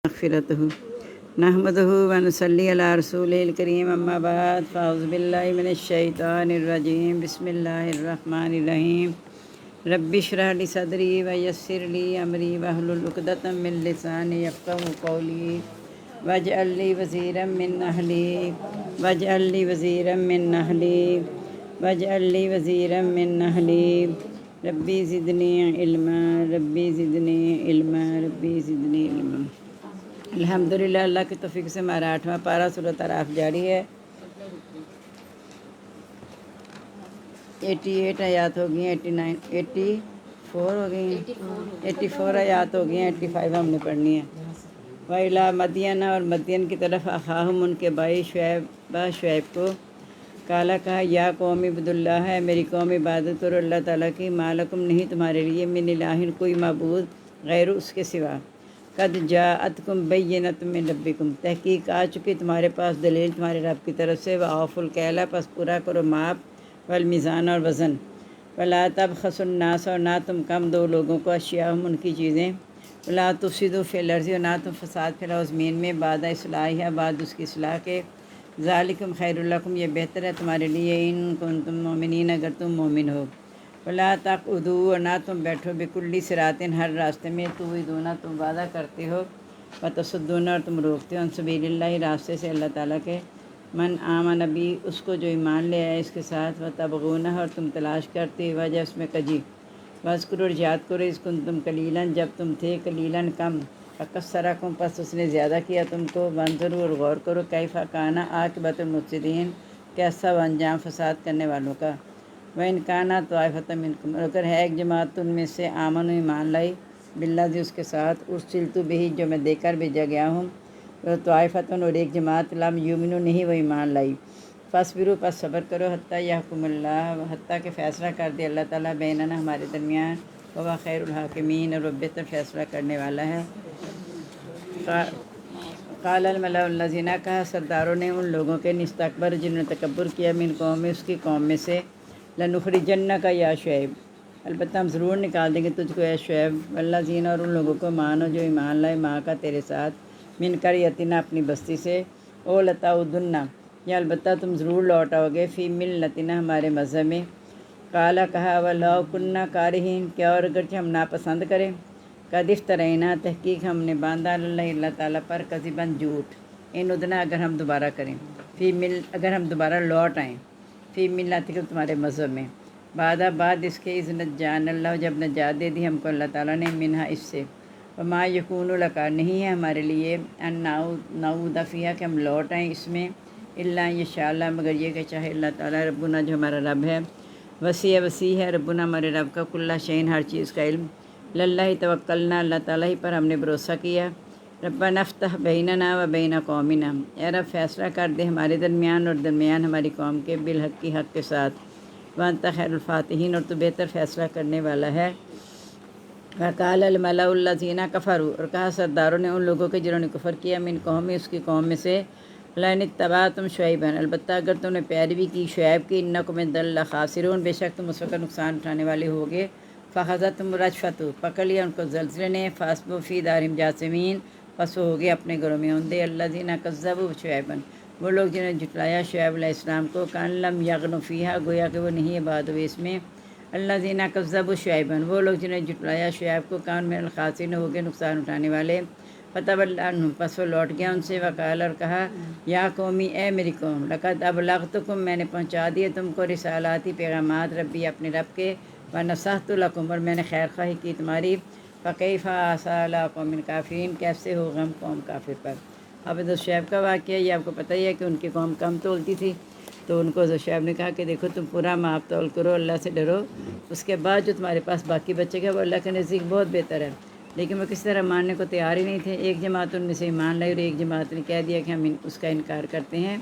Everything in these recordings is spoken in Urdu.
مغفرته نحمده ونصلي على رسوله الكريم اما بعد فاعوذ بالله من الشيطان الرجيم بسم الله الرحمن الرحيم رب اشرح لي صدري ويسر لي امري واحلل عقدة من لساني يفقهوا قولي واجعل لي وزيرا من اهلي واجعل لي وزيرا من اهلي واجعل لي وزيرا من اهلي ربي زدني علما ربی زدنی علما ربی زدنی علما۔ الحمدللہ اللہ کی توفیق سے ہمارا 8واں پارہ سورۃ اعراف جاری ہے۔ 88 آیات ہو گئی ہیں، 84 ہو گئی ہیں، 84 آیات ہو گئی ہیں، 85 ہم نے پڑھنی ہے۔ وَإِلَىٰ مَدْيَنَ اور مدین کی طرف اخاہم ان کے بھائی شعیب کو کالا کہا یا قوم اعبدوا اللہ ہے میری قوم عبادت کرو اللہ تعالیٰ کی، ما لکم نہیں تمہارے لیے من الہ کوئی معبود غیر اس کے سوا، قد جاءتکم بینۃ من ربکم تحقیق آ چکی تمہارے پاس دلیل تمہارے رب کی طرف سے، وَأَوْفُوا الْكَيْلَ پس پورا کرو ماپ، والمیزان اور وزن، وَلَا تَبْخَسُوا النَّاسَ اور نہ تم کم دو لوگوں کو اشیاءہم ان کی چیزیں، وَلَا تُفْسِدُوا فِی الْأَرْضِ اور نہ تم فساد پھیلاؤ زمین میں، بعد اصلاحہا بعد اس کی اصلاح کے، ذالکم خیر لکم یہ بہتر ہے تمہارے لیے، ان کنتم مؤمنین اگر تم مومن ہو، ولا تقعدوا اور نہ تم بیٹھو بکل صراط ہر راستے میں، توعدون تم وعدہ کرتے ہو، وتصدون اور تم روکتے ہو، عن سبیل اللہ راستے سے اللہ تعالیٰ کے، من آمن بی اس کو جو ایمان لے آئے اس کے ساتھ، وتبغونہ اور تم تلاش کرتے وجہ اس میں کجی، واذکروا اور یاد کرو اذ کنتم قلیلا جب تم تھے قلیلا کم، فکثرکم پس اس نے زیادہ کیا تم کو، وانظروا اور غور کرو کیف کان عاقبۃ المفسدین کیسا وہ انجام فساد کرنے والوں کا، وَإِنْ كَانَ طَائِفَةٌ مِّنْكُمْ اور اگر ہے ایک جماعت ان میں سے آمنوا ایمان لائی باللہ اس کے ساتھ، ارسلت بہ جو میں دے کر بھیجا گیا ہوں، طائفتٌ اور ایک جماعت لم یؤمنوا نہیں وہ ایمان لائی، فاصبروا پس صبر کرو حتیٰ یحکم اللہ حتیٰ کہ فیصلہ کر دے اللہ تعالیٰ بیننا ہمارے درمیان، وہو خیر الحاکمین اور وہ بہتر فیصلہ کرنے والا ہے۔ قال الملأ الذین کہا سرداروں نے ان لوگوں کے نستکبر جنہوں نے تکبر کیا، من قوم اس کی قوم میں سے، لنخرجنک یا شعیب البتہ ہم ضرور نکال دیں گے تجھ کو اے شعیب، والذین اور ان لوگوں کو مانو جو ایمان لائے ماں کا تیرے ساتھ، من قریتنا اپنی بستی سے، او لتعودن یا البتہ تم ضرور لوٹ آؤ گے، فی ملتنا ہمارے مذہب میں، قالا کہا ولو کننا کارہین کیا اور اگرچہ ہم ناپسند کریں، قد افترینا تحقیق ہم نے باندھا اللہ تعالیٰ پر کذباً جھوٹ، ان ادنا اگر ہم دوبارہ کریں، اگر ہم دوبارہ لوٹ آئیں، فی ملتکم تمہارے مذہب میں، بعد اس کے اذ نجانا اللہ جب نجات دے دی ہم کو اللہ تعالیٰ نے، منہا اس سے، وما یکون لکا نہیں ہے ہمارے لیے، ان نعود فیہا کہ ہم لوٹ آئیں اس میں، الا یشاء اللہ مگر یہ کہ چاہے اللہ تعالیٰ، ربنا جو ہمارا رب ہے، وسیع ہے ربنا ہمارے رب کا، کل شیء ہر چیز کا علم، للہ توکلنا اللہ تعالیٰ ہی پر ہم نے بھروسہ کیا، ربنا افتح بیننا و بین قومنا اے رب فیصلہ کر دے ہمارے درمیان اور درمیان ہماری قوم کے، بالحق کی حق کے ساتھ، وانت خیر الفاتحین اور تو بہتر فیصلہ کرنے والا ہے۔ وقال الملأ الذین کفروا اور کہا سرداروں نے ان لوگوں کے جنہوں نے کفر کیا، من قوم اس کی قوم میں سے، لئن اتبعتم شعیبا البتہ اگر تم نے پیروی کی شعیب کی، انکم اذا لخاسرون بے شک تم اس وقت نقصان اٹھانے والے ہوگے، فاخذتہم الرجفۃ پکڑ لیا ان کو زلزلے نے، فاصبحوا فی دارہم جاثمین پس وہ ہوگے اپنے گھروں میں اوندے، الذین کذبوا شعیبا وہ لوگ جنہوں نے جھٹلایا شعیب علیہ السلام کو، کان لم یغنوا فیہا گویا کہ وہ نہیں آباد ہوئے اس میں، الذین کذبوا شعیبا وہ لوگ جنہوں نے جھٹلایا شعیب کو، کان من الخاسرین ہوگے نقصان اٹھانے والے، فتولی عنہم پس وہ لوٹ گیا ان سے، وقال اور کہا یا قومی اے میری قوم، لقد ابلغتکم میں نے پہنچا دیے تم کو رسالاتی پیغامات ربی اپنے رب کے، ونصحت لکم اور میں نے خیر خواہی کی تمہاری، فکیف عصی علی قوم کافرین کیسے ہو غم قوم کافر پر۔ اب شعیب کا واقعہ یہ آپ کو پتہ ہی ہے کہ ان کی قوم کم تولتی تھی، تو ان کو شعیب نے کہا کہ دیکھو تم پورا ماپ تول کرو، اللہ سے ڈرو، اس کے بعد جو تمہارے پاس باقی بچے گا وہ اللہ کے نزدیک بہت بہتر ہے، لیکن وہ کس طرح ماننے کو تیار ہی نہیں تھے۔ ایک جماعت ان میں سے ایمان لائی اور ایک جماعت نے کہہ دیا کہ ہم اس کا انکار کرتے ہیں،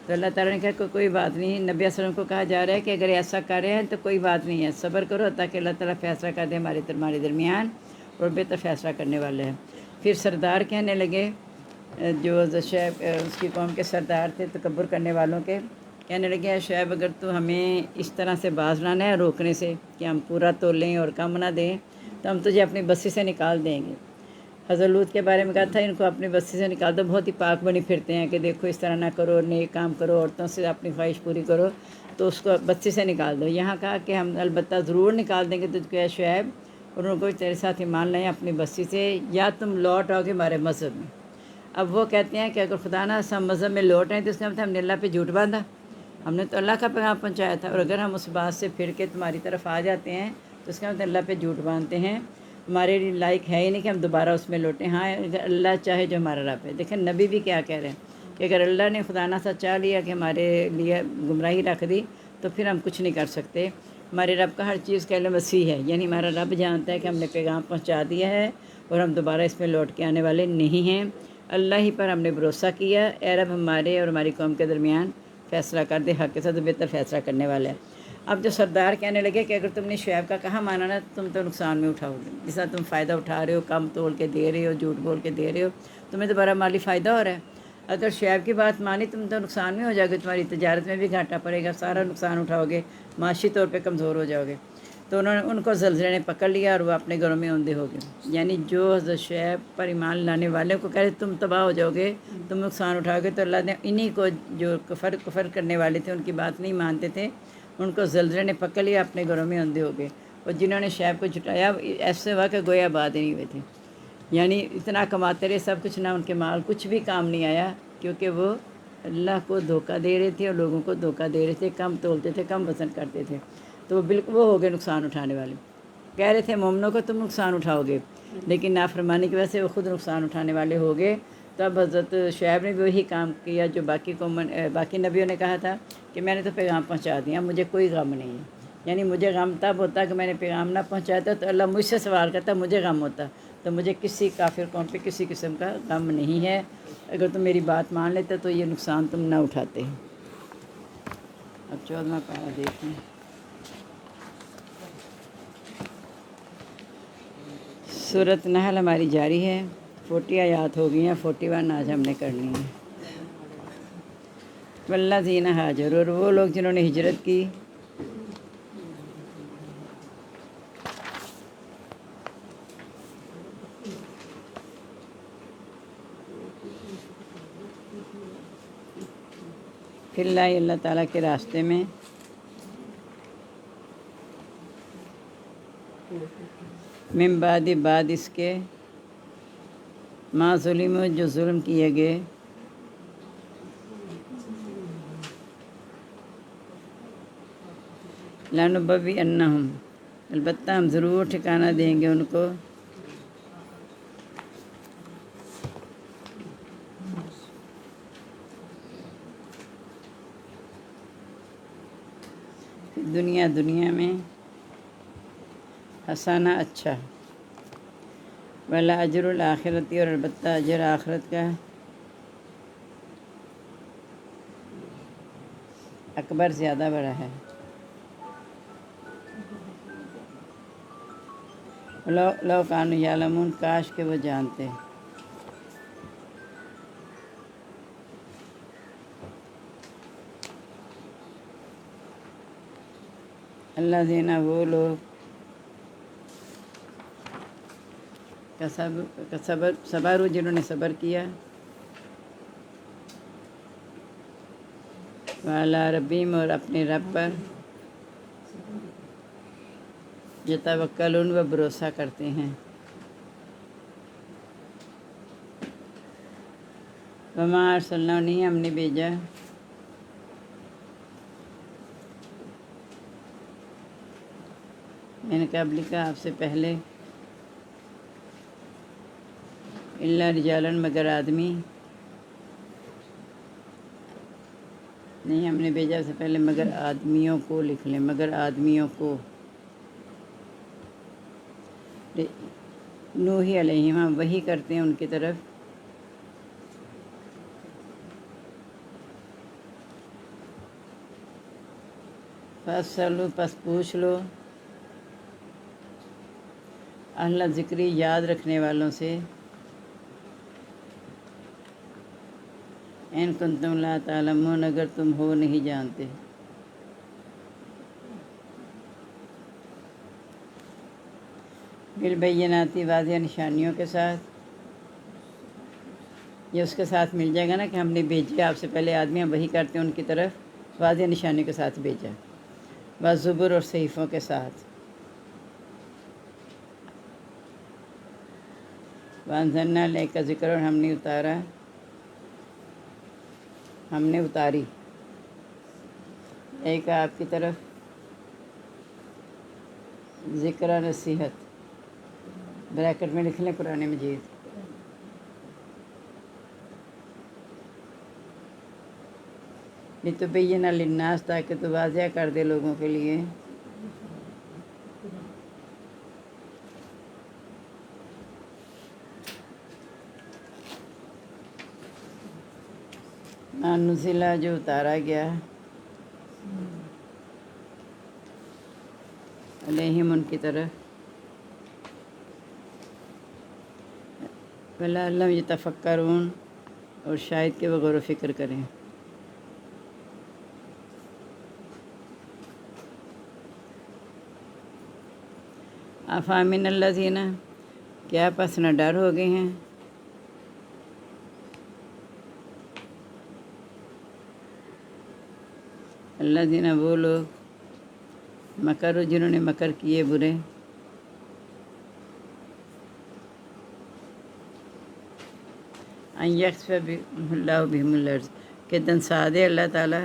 تو اللہ تعالیٰ نے کہا کہ کوئی بات نہیں، نبی صلی اللہ علیہ وسلم کو کہا جا رہا ہے کہ اگر ایسا کر رہے ہیں تو کوئی بات نہیں ہے، صبر کرو تاکہ اللہ تعالیٰ فیصلہ کر دے ہمارے درمیان، اور بہتر فیصلہ کرنے والے ہیں۔ پھر سردار کہنے لگے، جو شعیب اس کی قوم کے سردار تھے تکبر کرنے والوں کے، کہنے لگے اے شعیب اگر تو ہمیں اس طرح سے باز لانا ہے روکنے سے کہ ہم پورا تولیں اور کم نہ دیں، تو ہم تجھے اپنی بستی سے نکال دیں گے، حضرت لوط کے بارے میں کہا تھا ان کو اپنی بستی سے نکال دو، بہت ہی پاک بنی پھرتے ہیں کہ دیکھو اس طرح نہ کرو، نیک کام کرو، عورتوں سے اپنی خواہش پوری کرو، تو اس کو بستی سے نکال دو۔ یہاں کہا کہ ہم البتہ ضرور نکال دیں گے تجھ کو اے شعیب، اور ان کو تیرے ساتھ ایمان لائیں اپنی بستی سے، یا تم لوٹ آؤ گے ہمارے مذہب میں۔ اب وہ کہتے ہیں کہ اگر خدا نہ ہم مذہب میں لوٹ آئیں تو اس کا مطلب ہم نے اللہ پہ جھوٹ باندھا، ہم نے تو اللہ کا پیغام پہنچایا تھا، اور اگر ہم اس بات سے پھر کے تمہاری طرف آ جاتے ہیں تو اس کا مطلب اللہ پہ جھوٹ باندھتے ہیں، ہمارے لیے لائق ہے ہی نہیں کہ ہم دوبارہ اس میں لوٹیں۔ ہاں اگر اللہ چاہے جو ہمارا رب ہے۔ دیکھیں نبی بھی کیا کہہ رہے ہیں کہ اگر اللہ نے خدا نہ سا چاہ لیا کہ ہمارے لیے گمراہی رکھ دی تو پھر ہم کچھ نہیں کر سکتے۔ ہمارے رب کا ہر چیز کا علم وسیع ہے، یعنی ہمارا رب جانتا ہے کہ ہم نے پیغام پہنچا دیا ہے اور ہم دوبارہ اس میں لوٹ کے آنے والے نہیں ہیں۔ اللہ ہی پر ہم نے بھروسہ کیا، اے رب ہمارے اور ہماری قوم کے درمیان فیصلہ کر دے، حق کے ساتھ بہتر فیصلہ کرنے والا ہے۔ اب جو سردار کہنے لگے کہ اگر تم نے شعیب کا کہا مانا نا تم تو نقصان میں اٹھاؤ گے، جس طرح تم فائدہ اٹھا رہے ہو، کم تول کے دے رہے ہو، جھوٹ بول کے دے رہے ہو، تمہیں دوبارہ مالی فائدہ ہو رہا ہے۔ اگر شعیب کی بات مانی تم تو نقصان میں ہو جاؤ گے، تمہاری تجارت میں بھی گھاٹا پڑے گا، سارا نقصان اٹھاؤ گے، معاشی طور پہ کمزور ہو جاؤ گے۔ تو انہوں نے ان کو زلزلے نے پکڑ لیا اور وہ اپنے گھروں میں اوندے ہو گئے۔ یعنی جو حضرت شعیب پر ایمان لانے والے کو کہہ رہے تم تباہ ہو جاؤ گے، تم نقصان اٹھاؤ گے، تو اللہ نے انہی کو جو کفر کرنے والے تھے، ان کی بات نہیں مانتے تھے، ان کو زلزلے نے پکڑ لیا، اپنے گھروں میں اوندے ہو گئے۔ اور جنہوں نے شعیب کو جھٹایا ایسے ہوا کہ گویا آباد ہی نہیں ہوئے تھے، یعنی اتنا کماتے رہے سب کچھ، نہ ان کے مال کچھ بھی کام نہیں آیا، کیونکہ وہ اللہ کو دھوکہ دے رہے تھے اور لوگوں کو دھوکہ دے رہے تھے، کم تولتے تھے، کم وزن کرتے تھے، تو وہ بالکل وہ ہو گئے نقصان اٹھانے والے۔ کہہ رہے تھے مومنوں کو تم نقصان اٹھاؤ گے، لیکن نافرمانی کی وجہ سے وہ خود نقصان اٹھانے والے ہو گئے۔ تو اب حضرت شعیب نے بھی وہی کام کیا جو باقی نبیوں نے کہا تھا کہ میں نے تو پیغام پہنچا دیا، مجھے کوئی غم نہیں ہے۔ یعنی مجھے غم تب ہوتا کہ میں نے پیغام نہ پہنچایا تھا تو اللہ مجھ سے سوال کرتا، مجھے غم ہوتا، تو مجھے کسی کافر قوم پہ کسی قسم کا غم نہیں ہے۔ اگر تم میری بات مان لیتے تو یہ نقصان تم نہ اٹھاتے۔ اب 14واں پارہ دیکھیں۔ سورۃ نحل ہماری جاری ہے، 40 آیات ہو گئی ہیں، 41 آج ہم نے کرنی ہے۔ والذین ہاجروا، اور وہ لوگ جنہوں نے ہجرت کی، فی اللہ اللہ تعالیٰ کے راستے میں، من بعد اس کے، ما ظلم جو ظلم کیے گئے، لنبوئنہم، البتہ ہم ضرور ٹھکانہ دیں گے ان کو، دنیا میں حسنہ اچھا، ولا اجر الآخرتی، اور البتہ اجر آخرت کا اکبر زیادہ بڑا ہے۔ لو کانوا یعلمون، کاش کہ وہ جانتے۔ الذین، وہ لوگ، صبر جنہوں نے صبر کیا، وعلی ربہم، اور اپنے رب پر، یتوکلون، وہ بھروسہ کرتے ہیں۔ وما ارسلنا، نہیں ہم نے بھیجا، من قبلک، آپ سے پہلے، الا رجالا، مگر آدمی، نہیں ہم نے بھیجا اس سے پہلے مگر آدمیوں کو، لکھ لیں مگر آدمیوں کو، نوحی علیہم، ہم وحی کرتے ہیں ان کی طرف، فاسألوا، پس پوچھ لو، اہل ذکری، یاد رکھنے والوں سے، ان کنتم لا تعلمون، اگر تم ہو نہیں جانتے۔ بالبینات، واضح نشانیوں کے ساتھ، یہ اس کے ساتھ مل جائے گا نا کہ ہم نے بھیجی آپ سے پہلے آدمی، ہم وہی کرتے ہیں ان کی طرف واضح نشانی کے ساتھ بھیجا، بس زبر اور صحیفوں کے ساتھ۔ وانزلنا لے کا ذکر، اور ہم نے اتارا، ہم نے اتاری لے کا آپ کی طرف، ذکر نصیحت، بریکٹ میں لکھ لیں قرآن مجید۔ لتبین للناس، تاکہ تو واضح کر دے لوگوں کے لیے، ما نزلہ، جو اتارا گیا، علیہم، ان کی طرف، وَلَعَلَّهُمْ یتفکرون، اور شاید کہ وہ غور و فکر کریں۔ افامن الذین، کیا پس نہ ڈر ہو گئے ہیں، الذین، وہ لوگ، مکر، جنہوں نے مکر کیے برے، ان یخسف اللہ بہم الارض، کہ دنسا دے اللہ تعالیٰ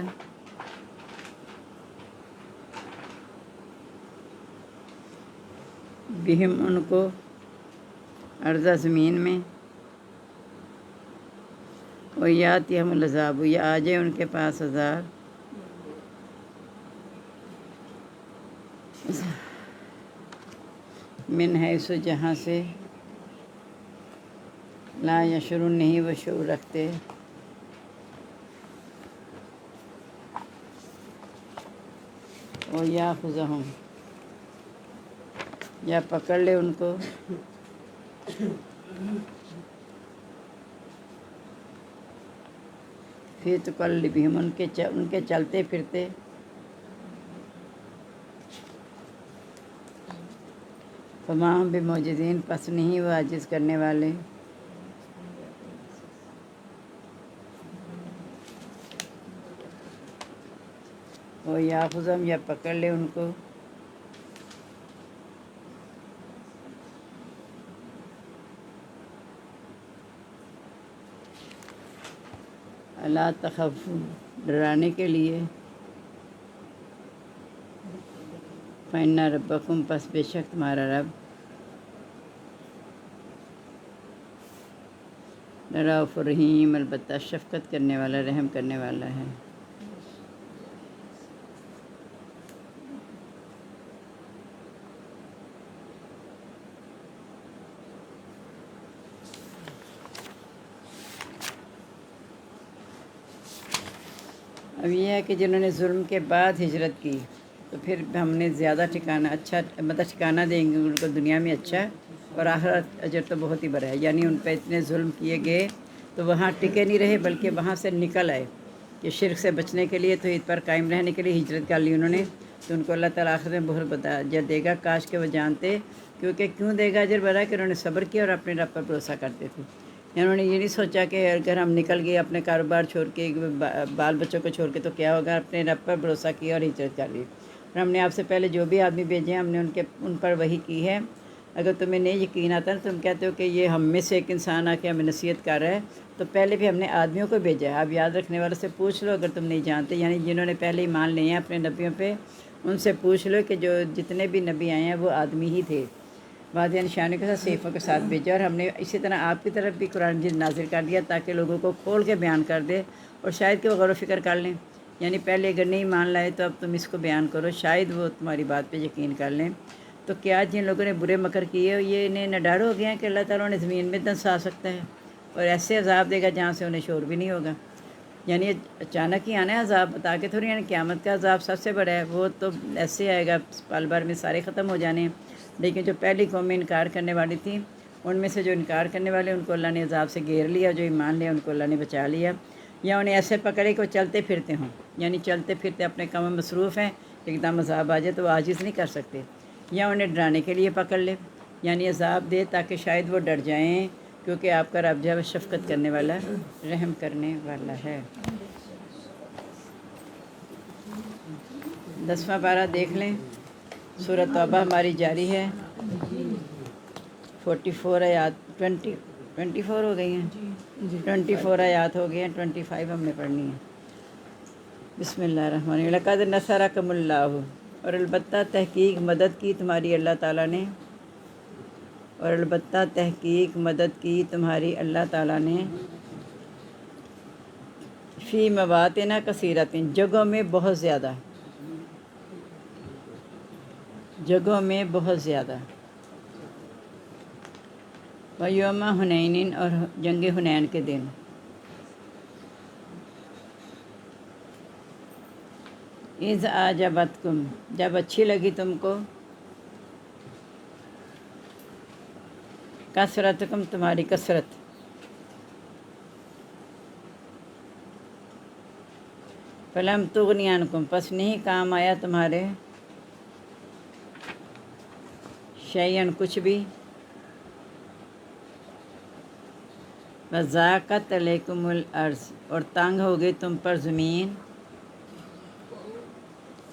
بہم، ان کو، ارض، زمین میں، ویاتیہم العذاب، یا آ جائے ان کے پاس عذاب، من حیث، جہاں سے، لا یشعرون، نہیں وہ شعور رکھتے، ویاخذہم، یا پکڑ لے ان کو، فی تقلبہم، ان کے چلتے پھرتے، فما ہم بمعجزین، پس نہیں وہ عاجز کرنے والے، ویاخذہم، یا پکڑ لے ان کو، الا تخافوا، ڈرانے کے لیے، فإن ربکم، پس بے شک تمہارا رب، رؤوف رحیم، البتہ شفقت کرنے والا، رحم کرنے والا ہے۔ اب یہ ہے کہ جنہوں نے ظلم کے بعد ہجرت کی تو پھر ہم نے زیادہ ٹھکانہ اچھا، مطلب ٹھکانہ دیں گے ان کو دنیا میں اچھا، اور آخرت اجر تو بہت ہی بڑا ہے۔ یعنی ان پہ اتنے ظلم کیے گئے تو وہاں ٹکے نہیں رہے، بلکہ وہاں سے نکل آئے کہ شرک سے بچنے کے لیے، توحید پر قائم رہنے کے لیے ہجرت کر لی انہوں نے، تو ان کو اللہ تعالیٰ آخرت میں بہت بڑا اجر دے گا۔ کاش کہ وہ جانتے، کیونکہ کیوں دے گا اجر بڑا، کہ انہوں نے صبر کیا اور اپنے رب پر بھروسہ کرتے تھے۔ انہوں نے یہ نہیں سوچا کہ اگر ہم نکل گئے اپنے کاروبار چھوڑ کے، بال بچوں کو چھوڑ کے تو کیا ہوگا، اپنے رب پر بھروسہ کیا اور ہجرت کر لی۔ اور ہم نے آپ سے پہلے جو بھی آدمی بھیجے ہیں، ہم نے ان پر وحی کی ہے۔ اگر تمہیں نہیں یقین آتا نا، تم کہتے ہو کہ یہ ہم میں سے ایک انسان آ کے ہمیں نصیحت کر رہا ہے، تو پہلے بھی ہم نے آدمیوں کو بھیجا ہے۔ آپ یاد رکھنے والوں سے پوچھ لو اگر تم نہیں جانتے، یعنی جنہوں نے پہلے ایمان لیے ہیں اپنے نبیوں پہ، ان سے پوچھ لو کہ جو جتنے بھی نبی آئے ہیں وہ آدمی ہی تھے، واضح نشانیوں کے ساتھ، صحیفوں کے ساتھ بھیجا۔ اور ہم نے اسی طرح آپ کی طرف بھی قرآن مجید نازل کر دیا تاکہ لوگوں کو کھول کے بیان کر دے، اور شاید کہ وہ غور و فکر کر لیں۔ یعنی پہلے اگر نہیں مان لائے تو اب تم اس کو بیان کرو، شاید وہ تمہاری بات پہ یقین کر لیں۔ تو کیا جن لوگوں نے برے مکر کیے، یہ انہیں نہ ڈر ہو گیا کہ اللہ تعالیٰ نے زمین میں دنسا سکتا ہے اور ایسے عذاب دے گا جہاں سے انہیں شعور بھی نہیں ہوگا۔ یعنی اچانک ہی آنا ہے عذاب، بتا کے تھوڑی، یعنی قیامت کا عذاب سب سے بڑا ہے، وہ تو ایسے آئے گا پل بھر میں سارے ختم ہو جانے ہیں۔ لیکن جو پہلی قومیں انکار کرنے والی تھیں، ان میں سے جو انکار کرنے والے ان کو اللہ نے عذاب سے گھیر لیا، جو ایمان لیا ان کو اللہ نے بچا لیا۔ یا انہیں ایسے پکڑے کہ وہ چلتے پھرتے ہوں، یعنی چلتے پھرتے اپنے کام میں مصروف ہیں، ایک دم عذاب آ جائے تو وہ عاجز نہیں کر سکتے۔ یا انہیں ڈرانے کے لیے پکڑ لے، یعنی عذاب دے تاکہ شاید وہ ڈر جائیں کیونکہ آپ کا رب جو ہے وہ شفقت کرنے والا، رحم کرنے والا ہے۔ 10واں پارہ دیکھ لیں، سورۃ توبہ ہماری جاری ہے۔ 44 آیات 24 ہو گئی ہیں، 24 آیات ہو گئی ہیں، 25 ہم نے پڑھنی ہے۔ بسم اللہ الرحمن الرحیم۔ لقد نصرکم اللہ، اور البتہ تحقیق مدد کی تمہاری اللہ تعالیٰ نے، اور البتہ تحقیق مدد کی تمہاری اللہ تعالیٰ نے، فی مواطن کثیرۃ، جگہوں میں بہت زیادہ، جگہوں میں بہت زیادہ، ویوم حنین، اور جنگ حنین کے دن، اذ اعجبتکم، جب اچھی لگی تم کو، کثرتکم، تمہاری کثرت، فلم تغنی عنکم، پس نہیں کام آیا تمہارے، شیئن، کچھ بھی، وضاقت علیکم الارض، اور تنگ ہو گئی تم پر زمین،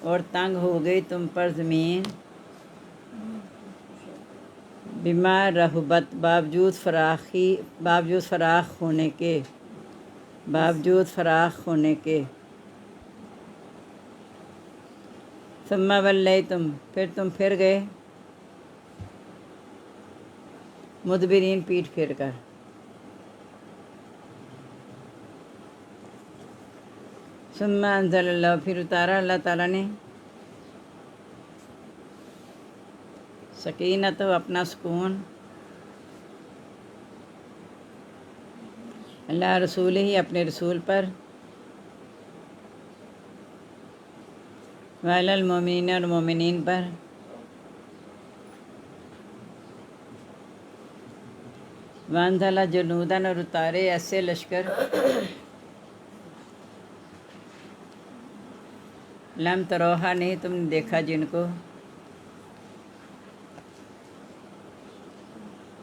اور تنگ ہو گئی تم پر زمین، بما رحبت، باوجود فراخ ہونے کے، باوجود فراخ ہونے کے، ثم ولیتم، پھر تم پھر گئے، مدبرین، پیٹھ پھیر کر، ثم انزل اللہ، پھر اتارا اللہ تعالیٰ نے، سکینت، اپنا سکون، اللہ رسول ہی، اپنے رسول پر، وعلی المومنین، اور مومنین پر، وانزل جنوداً، اور اتارے ایسے لشکر، لم تروہا، نہیں تم نے دیکھا جن کو،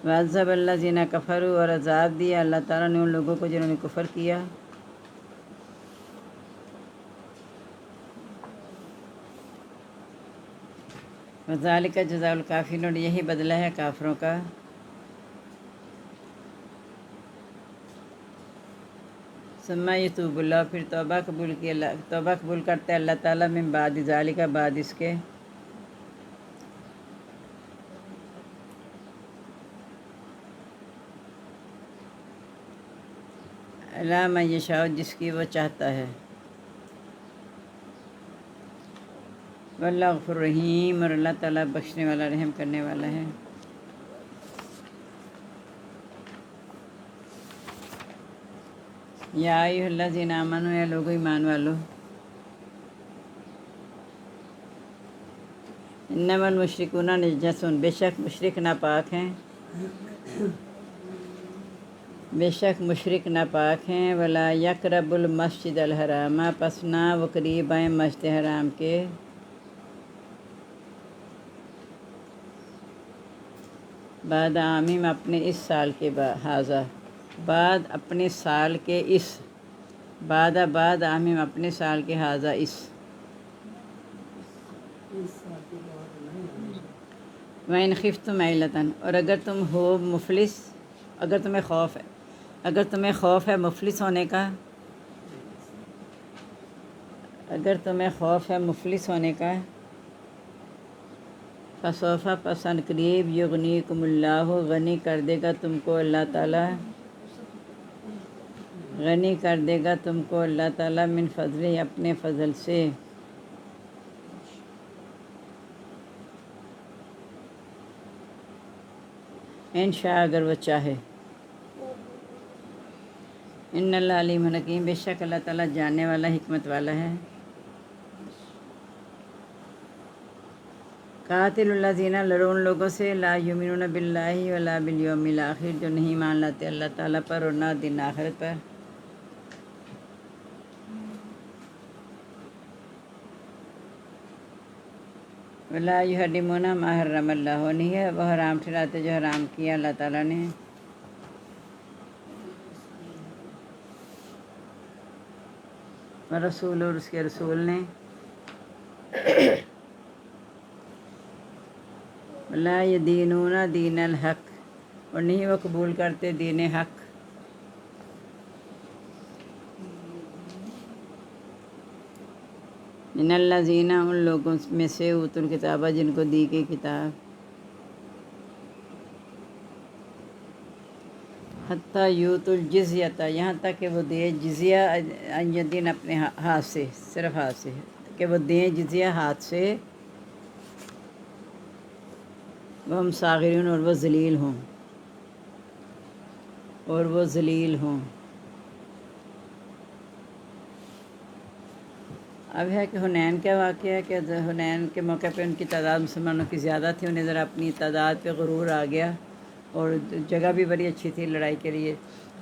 وعذب الذین کفروا، اور عذاب دیا اللہ تعالیٰ نے ان لوگوں کو جنہوں نے کفر کیا، وذالک جزاء الکافرین، اور یہی بدلہ ہے کافروں کا، ثم یتوب اللہ، پھر توبہ قبول کرتا ہے اللہ تعالیٰ، من بعد ذالک، بعد اس کے، علی من یشاء، جس کی وہ چاہتا ہے، واللہ غفور رحیم، اور اللہ تعالیٰ بخشنے والا، رحم کرنے والا ہے۔ یا ایھا الذین آمنوا، اے لوگو ایمان والو، انما المشرکون نجس، بے شک مشرک ناپاک ہیں، بے شک مشرک ناپاک ہیں، ولا یقربوا المسجد الحرام، پس نہ وہ قریب آئیں مسجد حرام کے، بعد عامہم، اپنے اس سال کے ہذا، بعد اپنے سال کے اس، بعد عامہم، اپنے سال کے ہذا، اس، وَإِنْ خِفْتُمْ عِلَّةً، اور اگر تم ہو مفلس، اگر تمہیں خوف ہے مفلس ہونے کا، اگر تمہیں خوف ہے مفلس ہونے کا، فسوف، پس ان قریب، یغنیکم اللہ، غنی کر دے گا تم کو اللہ تعالیٰ، غنی کر دے گا تم کو اللہ تعالیٰ، من فضلہ، اپنے فضل سے، انشاء، اگر وہ چاہے، ان اللہ علیم حکیم، بے شک اللہ تعالیٰ جاننے والا، حکمت والا ہے۔ قاتل الذین، لڑو ان لوگوں سے، لا یؤمنون باللہ ولا بالیوم الاخر، جو نہیں مان لاتے اللہ تعالیٰ پر اور نہ دن آخرت پر، ولا یحرمون ما حرم اللہ، نہیں ہے وہ حرام ٹھہراتے جو حرام کیا اللہ تعالیٰ نے، رسول اور اس کے رسول نے لا یدینون دین الحق، اور نہیں وہ قبول کرتے دین حق۔ من الذین، ان لوگوں میں سے اوتوا الکتاب، جن کو دی گئی کتاب، حتیٰ یؤتوا الجزیۃ، یہاں تک کہ وہ دیں جزیہ عن یدین، اپنے ہاتھ سے، صرف ہاتھ سے، کہ وہ دیں جزیہ ہاتھ سے، وہم صاغرون، اور وہ ذلیل ہوں، اور وہ ذلیل ہوں۔ اب ہے کہ حنین کا واقعہ ہے کہ حنین کے موقع پہ ان کی تعداد مسلمانوں کی زیادہ تھی، انہیں ذرا اپنی تعداد پہ غرور آ گیا، اور جگہ بھی بڑی اچھی تھی لڑائی کے لیے،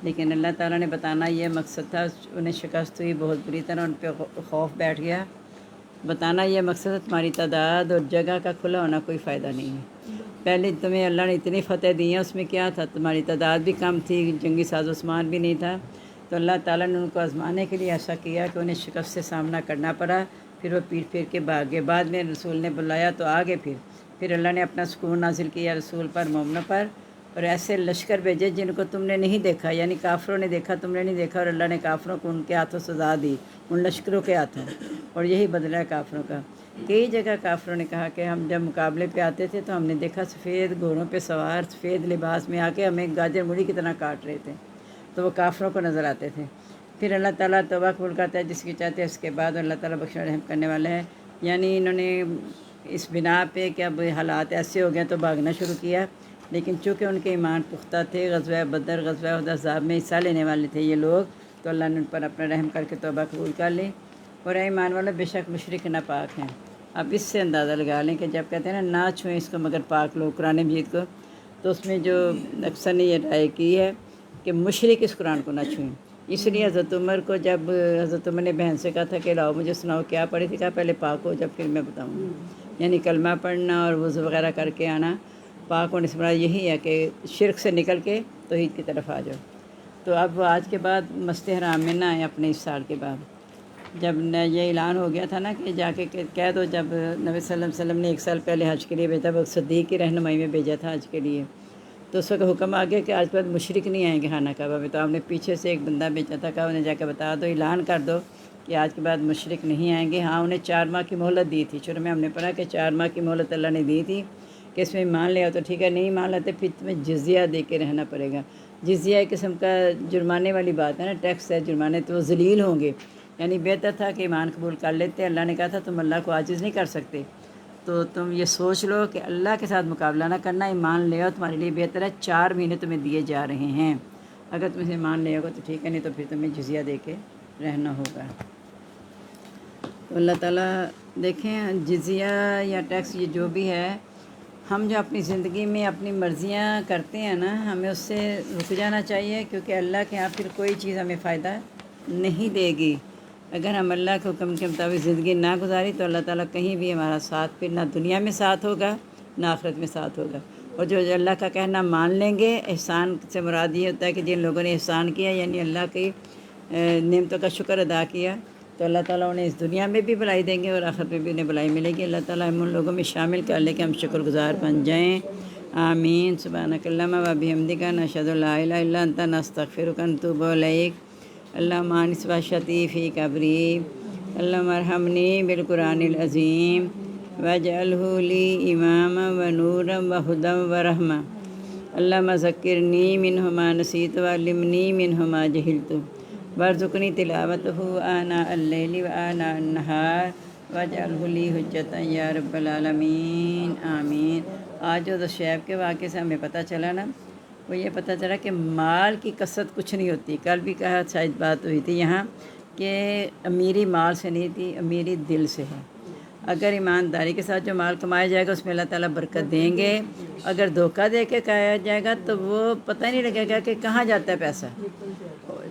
لیکن اللہ تعالیٰ نے بتانا یہ مقصد تھا، انہیں شکست ہوئی بہت بری طرح، ان پہ خوف بیٹھ گیا۔ بتانا یہ مقصد ہے، تمہاری تعداد اور جگہ کا کھلا ہونا کوئی فائدہ نہیں ہے۔ پہلے تمہیں اللہ نے اتنی فتح دی ہیں، اس میں کیا تھا، تمہاری تعداد بھی کم تھی، جنگی ساز و سامان بھی نہیں تھا، تو اللہ تعالیٰ نے ان کو آزمانے کے لیے ایسا کیا کہ انہیں شکست سے سامنا کرنا پڑا، پھر وہ پیٹ پھیر کے بھاگ گئے۔ بعد میں رسول نے بلایا تو آگے، پھر اللہ نے اپنا سکون نازل کیا رسول پر، مومنوں پر، اور ایسے لشکر بھیجے جن کو تم نے نہیں دیکھا، یعنی کافروں نے دیکھا، تم نے نہیں دیکھا، اور اللہ نے کافروں کو ان کے ہاتھوں سزا دی، ان لشکروں کے ہاتھوں، اور یہی بدلہ ہے کافروں کا۔ کئی جگہ کافروں نے کہا کہ ہم جب مقابلے پہ آتے تھے تو ہم نے دیکھا سفید گھوڑوں پہ سوار، سفید لباس میں آ کے ہمیں گاجر مولی کی طرح کاٹ رہے تھے، تو وہ کافروں کو نظر آتے تھے۔ پھر اللہ تعالیٰ توبہ قبول کرتا ہے جس کی چاہتے ہیں، اس کے بعد اللہ تعالیٰ بخشنے رحم کرنے والا ہے۔ یعنی انہوں نے اس بنا پہ کہ اب حالات ایسے ہو گئے تو بھاگنا شروع کیا، لیکن چونکہ ان کے ایمان پختہ تھے، غزوہ بدر، غزوہ احزاب میں حصہ لینے والے تھے یہ لوگ، تو اللہ نے ان پر اپنا رحم کر کے توبہ قبول کر لی۔ اور اے ایمان والوں، بے شک مشرک ناپاک ہیں۔ اب اس سے اندازہ لگا لیں کہ جب کہتے ہیں نا چھوئیں اس کو مگر پاک لوگ، قرآن مجید کو، تو اس میں جو اکثر نے یہ رائے کی ہے کہ مشرک اس قرآن کو نہ چھوئیں۔ اس لیے حضرت عمر کو جب حضرت عمر نے بہن سے کہا تھا کہ لاؤ مجھے سناؤ کیا پڑھی تھی، کہا پہلے پاک ہو جب پھر میں بتاؤں گا، یعنی کلمہ پڑھنا اور وضو وغیرہ کر کے آنا، پاک ہونے سے مراد یہی ہے کہ شرک سے نکل کے توحید کی طرف آ جاؤ۔ تو اب آج کے بعد مسجد حرام میں نہ آئے اپنے اس سال کے بعد، جب یہ اعلان ہو گیا تھا نا کہ جا کے کہہ دو، جب نبی صلی اللہ علیہ وسلم نے 1 سال پہلے حج کے لیے بھیجا، وہ صدیق کی رہنمائی میں بھیجا تھا حج کے لیے، تو اس وقت حکم آ گیا کہ آج کے بعد مشرک نہیں آئیں گے خانہ کعبہ میں۔ تو آپ نے پیچھے سے ایک بندہ بھیجا تھا، کہا انہیں جا کے بتا دو، اعلان کر دو کہ آج کے بعد مشرک نہیں آئیں گے۔ ہاں انہیں 4 ماہ کی مہلت دی تھی، شروع میں ہم نے پڑھا کہ 4 ماہ کی مہلت اللہ نے دی تھی کہ اس میں مان لیا تو ٹھیک ہے، نہیں مان لیتے پھر تمہیں جزیہ دے کے رہنا پڑے گا۔ جزیہ ایک قسم کا جرمانے والی بات ہے نا، ٹیکس ہے، جرمانے، تو وہ ذلیل ہوں گے، یعنی بہتر تھا کہ ایمان قبول کر لیتے۔ اللہ نے کہا تھا تم اللہ کو عاجز نہیں کر سکتے، تو تم یہ سوچ لو کہ اللہ کے ساتھ مقابلہ نہ کرنا، ایمان لے آؤ، تمہارے لیے بہتر ہے، 4 مہینے تمہیں دیے جا رہے ہیں، اگر تم اسے ایمان لے آؤ گے تو ٹھیک ہے، نہیں تو پھر تمہیں جزیہ دے کے رہنا ہوگا۔ تو اللہ تعالیٰ دیکھیں، جزیہ یا ٹیکس یہ جو بھی ہے، ہم جو اپنی زندگی میں اپنی مرضیاں کرتے ہیں نا، ہمیں اس سے رک جانا چاہیے، کیونکہ اللہ کے ہاں پھر کوئی چیز ہمیں فائدہ نہیں دے گی۔ اگر ہم اللہ کے حکم کے مطابق زندگی نہ گزاری تو اللہ تعالیٰ کہیں بھی ہمارا ساتھ، پھر نہ دنیا میں ساتھ ہوگا نہ آخرت میں ساتھ ہوگا۔ اور جو اللہ کا کہنا مان لیں گے، احسان سے مراد یہ ہوتا ہے کہ جن لوگوں نے احسان کیا، یعنی اللہ کی نعمتوں کا شکر ادا کیا، تو اللہ تعالیٰ انہیں اس دنیا میں بھی بھلائی دیں گے اور آخرت میں بھی انہیں بھلائی ملے گی۔ اللہ تعالیٰ ہم ان لوگوں میں شامل کر لے کہ ہم شکر گزار بن جائیں، آمین۔ سبحانک اللہم و بحمدک، نشہد ان لا الہ الا انت، نستغفرک و نتوب الیک۔ اللہم انس وحشتی فی قبری، اللہم ارحمنی بالقرآن العظیم واجعلہ لی اماما و نورا و ہدی و رحمہ، اللہم ذکرنی منہ ما نسیت وعلمنی منہ ما جہلت وارزقنی تلاوتہ آناء اللیل و آناء النہار واجعلہ لی حجۃ یا رب العالمین، آمین۔ آج جو شعیب کے واقعے سے ہمیں پتہ چلا نا، وہ یہ پتہ چلا کہ مال کی کثرت کچھ نہیں ہوتی۔ کل بھی کہا شاید بات ہوئی تھی یہاں کہ امیری مال سے نہیں تھی، امیری دل سے ہے۔ اگر ایمانداری کے ساتھ جو مال کمایا جائے گا اس میں اللہ تعالیٰ برکت دیں گے، اگر دھوکہ دے کے کھایا جائے گا تو وہ پتہ نہیں لگے گا کہ کہاں جاتا ہے پیسہ۔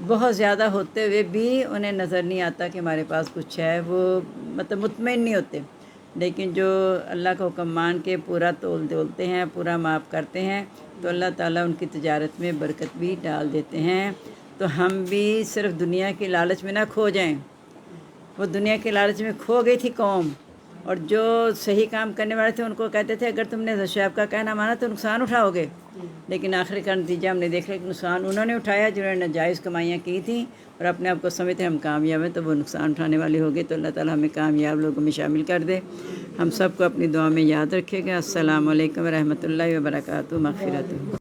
بہت زیادہ ہوتے ہوئے بھی انہیں نظر نہیں آتا کہ ہمارے پاس کچھ ہے، وہ مطمئن نہیں ہوتے۔ لیکن جو اللہ کا حکم مان کے پورا تولتے ہیں، پورا معاف کرتے ہیں، تو اللہ تعالیٰ ان کی تجارت میں برکت بھی ڈال دیتے ہیں۔ تو ہم بھی صرف دنیا کی لالچ میں نہ کھو جائیں، وہ دنیا کے لالچ میں کھو گئی تھی قوم، اور جو صحیح کام کرنے والے تھے ان کو کہتے تھے اگر تم نے شعیب کا کہنا مانا تو نقصان اٹھاؤ گے، لیکن آخری کا نتیجہ ہم نے دیکھا کہ نقصان انہوں نے اٹھایا جنہوں نے ناجائز کمائیاں کی تھیں اور اپنے آپ کو سمجھتے ہم کامیاب ہیں، تو وہ نقصان اٹھانے والے ہو گئے۔ تو اللہ تعالیٰ ہمیں کامیاب لوگوں میں شامل کر دے، ہم سب کو اپنی دعا میں یاد رکھے گا۔ السلام علیکم ورحمۃ اللہ وبرکاتہ، مغفرت۔